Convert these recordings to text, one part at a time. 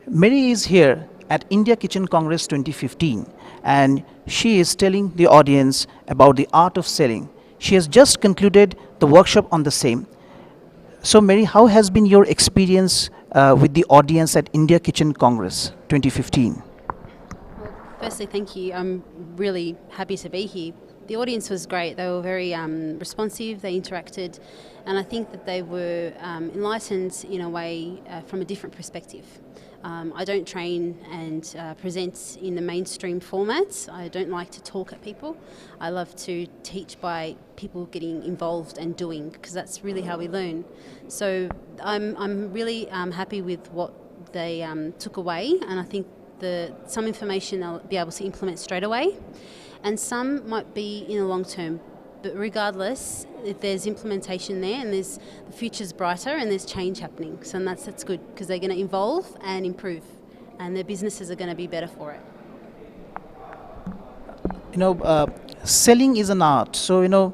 Mary is here at India Kitchen Congress 2015 and she is telling the audience about the art of selling. She has just concluded the workshop on the same. So, Mary, how has been your experience with the audience at India Kitchen Congress 2015? Firstly, thank you. I'm really happy to be here. The audience was great. They were very responsive, they interacted, and I think that they were enlightened in a way from a different perspective. I don't train and present in the mainstream formats. I don't like to talk at people. I love to teach by people getting involved and doing, because that's really how we learn. So I'm really happy with what they took away, and I think some information they'll be able to implement straight away, and some might be in the long term. But regardless, if there's implementation there and the future's brighter and there's change happening. So that's good, because they're going to evolve and improve, and their businesses are going to be better for it. Selling is an art. So,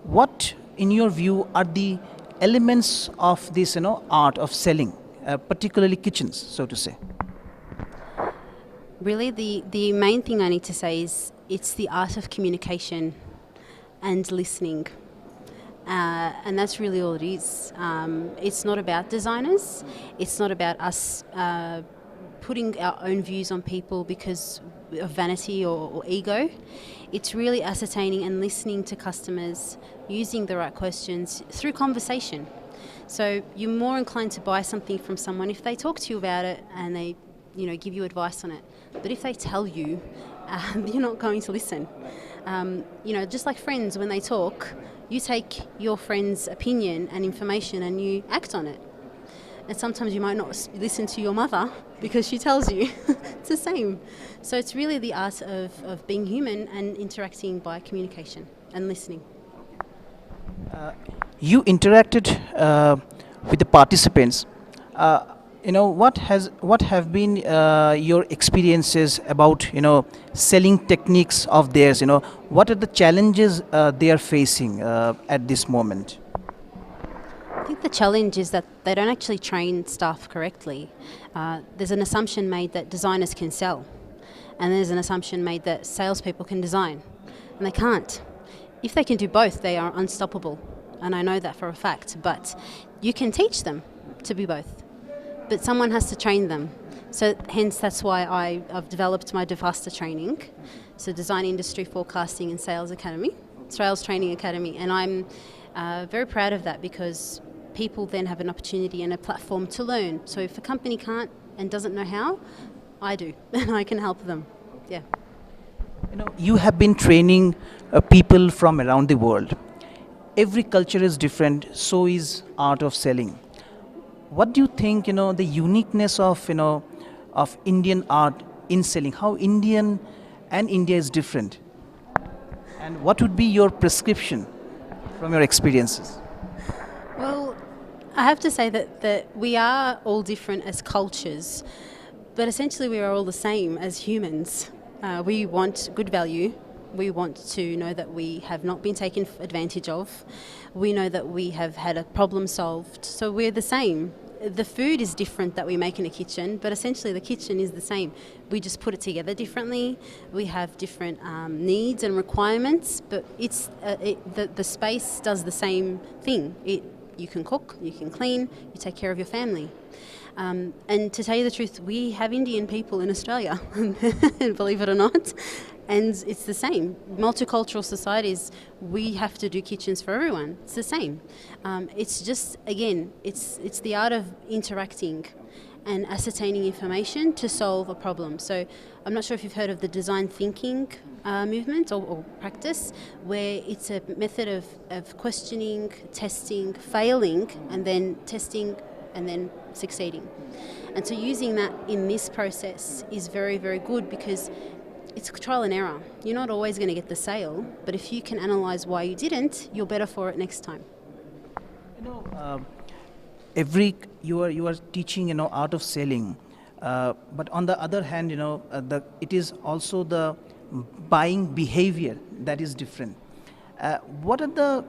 what, in your view, are the elements of this, art of selling, particularly kitchens, so to say? Really, the main thing I need to say is it's the art of communication and listening. And that's really all it is. It's not about designers. It's not about us putting our own views on people because of vanity or ego. It's really ascertaining and listening to customers, using the right questions through conversation. So you're more inclined to buy something from someone if they talk to you about it and they give you advice on it. But if they tell you, you're not going to listen. Just like friends, when they talk, you take your friend's opinion and information and you act on it. And sometimes you might not listen to your mother because she tells you. It's the same. So it's really the art of being human and interacting by communication and listening. You interacted with the participants. What have been your experiences about selling techniques of theirs? What are the challenges they are facing at this moment? I think the challenge is that they don't actually train staff correctly. There's an assumption made that designers can sell, and there's an assumption made that salespeople can design, and they can't. If they can do both, they are unstoppable, and I know that for a fact. But you can teach them to be both. But someone has to train them. So hence that's why I've developed my DeFaster training, so Design Industry Forecasting and Sales Training Academy. And I'm very proud of that, because people then have an opportunity and a platform to learn. So if a company can't and doesn't know how, I do, and I can help them. Yeah. You have been training people from around the world. Every culture is different, so is art of selling. What do you think, the uniqueness of Indian art in selling? How Indian and India is different? And what would be your prescription from your experiences? Well, I have to say that we are all different as cultures, but essentially we are all the same as humans. We want good value. We want to know that we have not been taken advantage of. We know that we have had a problem solved. So we're the same. The food is different that we make in a kitchen, but essentially the kitchen is the same. We just put it together differently. We have different needs and requirements, but the space does the same thing. You can cook, you can clean, you take care of your family. And to tell you the truth, we have Indian people in Australia, believe it or not, and it's the same. Multicultural societies, we have to do kitchens for everyone. It's the same. It's just, again, it's the art of interacting and ascertaining information to solve a problem. So I'm not sure if you've heard of the design thinking movement or practice, where it's a method of questioning, testing, failing, and then testing, and then succeeding. And so using that in this process is very, very good, because it's trial and error. You're not always going to get the sale, but if you can analyse why you didn't, you're better for it next time. You are teaching art of selling, but on the other hand it is also the buying behavior that is different. What are the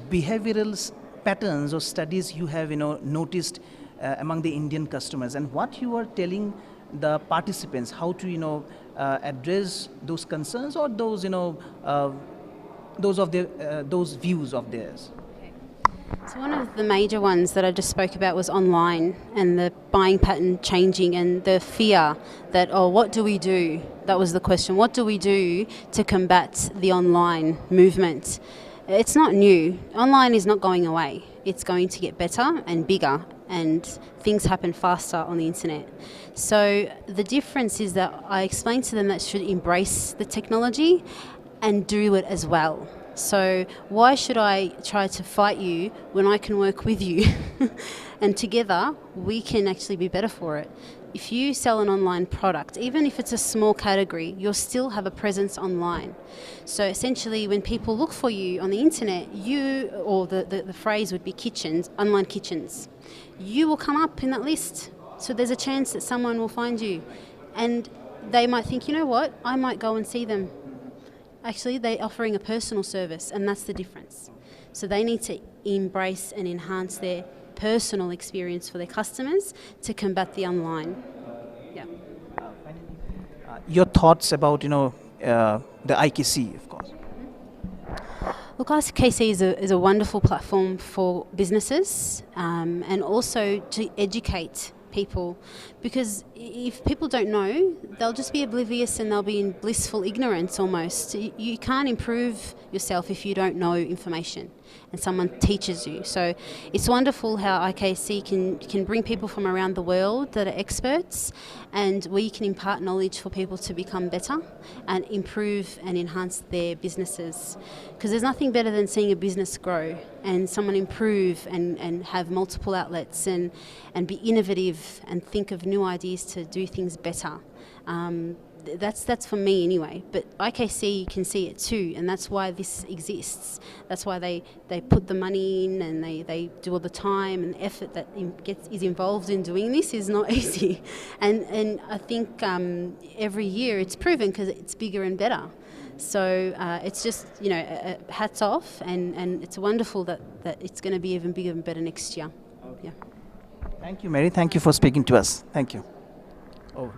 behavioral patterns or studies you have noticed among the Indian customers, and what you are telling the participants how to address those concerns or those those views of theirs. So one of the major ones that I just spoke about was online and the buying pattern changing and the fear that, oh, what do we do? That was the question. What do we do to combat the online movement? It's not new. Online is not going away. It's going to get better and bigger, and things happen faster on the internet. So the difference is that I explained to them that should embrace the technology and do it as well. So why should I try to fight you when I can work with you? And together we can actually be better for it. If you sell an online product, even if it's a small category, you'll still have a presence online. So essentially when people look for you on the internet, the phrase would be kitchens, online kitchens. You will come up in that list. So there's a chance that someone will find you. And they might think, you know what, I might go and see them. Actually, they're offering a personal service, and that's the difference. So they need to embrace and enhance their personal experience for their customers to combat the online. Yeah. Your thoughts about the IKC, of course. Look, IKC is a wonderful platform for businesses and also to educate people, because if people don't know, they'll just be oblivious and they'll be in blissful ignorance almost. You can't improve yourself if you don't know information and someone teaches you. So it's wonderful how IKC can bring people from around the world that are experts, and we can impart knowledge for people to become better and improve and enhance their businesses. Because there's nothing better than seeing a business grow and someone improve and have multiple outlets and be innovative and think of new ideas to do things better. That's for me anyway, but IKC can see it too, and that's why this exists. That's why they put the money in, and they do all the time and effort that is involved in doing this is not easy. And I think every year it's proven because it's bigger and better. So it's just, hats off, and it's wonderful that it's going to be even bigger and better next year. Yeah. Thank you, Mary. Thank you for speaking to us. Thank you. Over.